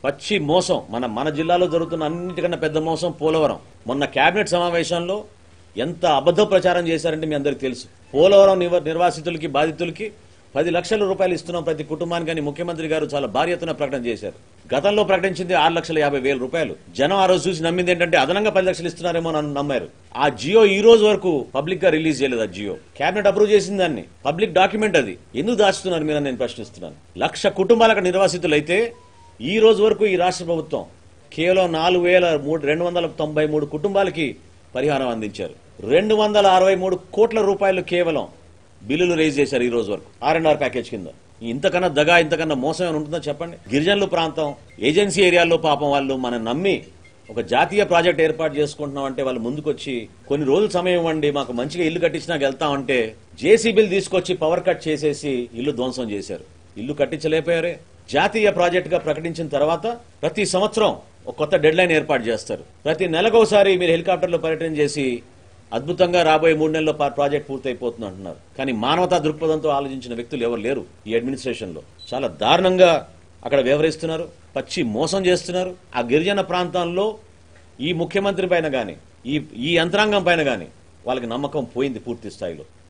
పచ్చి మోసం మన జిల్లాలో జరుగుతున్న అన్నిటికన్నా పెద్ద మోసం పోలవరం. మొన్న కేబినెట్ సమావేశంలో ఎంత అబద్ధ ప్రచారం చేశారంటే మీ అందరికీ తెలుసు. పోలవరం నిర్వాసితులకి బాధితులకి 10 లక్షల రూపాయలు ఇస్తున్నాం ప్రతి కుటుంబానికి అని ముఖ్యమంత్రి గారు చాలా భారీ ఎత్తున ప్రకటన చేశారు. గతంలో ప్రకటించింది 6,50,000 రూపాయలు. జనం ఆ రోజు చూసి నమ్మింది ఏంటంటే అదనంగా 10 లక్షలు ఇస్తున్నారేమో అని నమ్మారు. ఆ జియో ఈ రోజు వరకు పబ్లిక్ గా రిలీజ్ చేయలేదు. ఆ జియో కేబినెట్ అప్రూవ్ చేసింది, దాన్ని పబ్లిక్ డాక్యుమెంట్. అది ఎందుకు దాచుతున్నారు మీరు నేను ప్రశ్నిస్తున్నాను. 1,00,000 కుటుంబాలకు నిర్వాసితులైతే ఈ రోజు వరకు ఈ రాష్ట్ర ప్రభుత్వం కేవలం 4,293 కుటుంబాలకి పరిహారం అందించారు. 263 కోట్ల రూపాయలు కేవలం బిల్లులు రేజ్ చేశారు ఈ రోజు వరకు R&R ప్యాకేజ్ కింద. ఇంతకన్నా దగా ఇంతకన్నా మోసం ఏమైనా ఉంటుందో చెప్పండి. గిరిజనుల ప్రాంతం ఏజెన్సీ ఏరియాల్లో పాపం వాళ్ళు మనం నమ్మి ఒక జాతీయ ప్రాజెక్ట్ ఏర్పాటు చేసుకుంటున్నాం అంటే వాళ్ళు ముందుకొచ్చి కొన్ని రోజులు సమయం ఇవ్వండి మాకు మంచిగా ఇల్లు కట్టించినాక వెళ్తామంటే జేసీబీలు తీసుకొచ్చి పవర్ కట్ చేసేసి ఇల్లు ధ్వంసం చేశారు. ఇల్లు కట్టించలేకపోయారే. జాతీయ ప్రాజెక్ట్ గా ప్రకటించిన తర్వాత ప్రతి సంవత్సరం ఒక కొత్త డెడ్ లైన్ ఏర్పాటు చేస్తారు. ప్రతి నెలకోసారి మీరు హెలికాప్టర్లో పర్యటన చేసి అద్భుతంగా రాబోయే 3 నెలల్లో ప్రాజెక్ట్ పూర్తయిపోతుంది అంటున్నారు. కానీ మానవతా దృక్పథంతో ఆలోచించిన వ్యక్తులు ఎవరు లేరు ఈ అడ్మినిస్ట్రేషన్ లో. చాలా దారుణంగా అక్కడ వ్యవహరిస్తున్నారు, పచ్చి మోసం చేస్తున్నారు. ఆ గిరిజన ప్రాంతాల్లో ఈ ముఖ్యమంత్రి పైన గాని ఈ యంత్రాంగం పైన గాని వాళ్ళకి నమ్మకం పోయింది పూర్తి స్థాయిలో.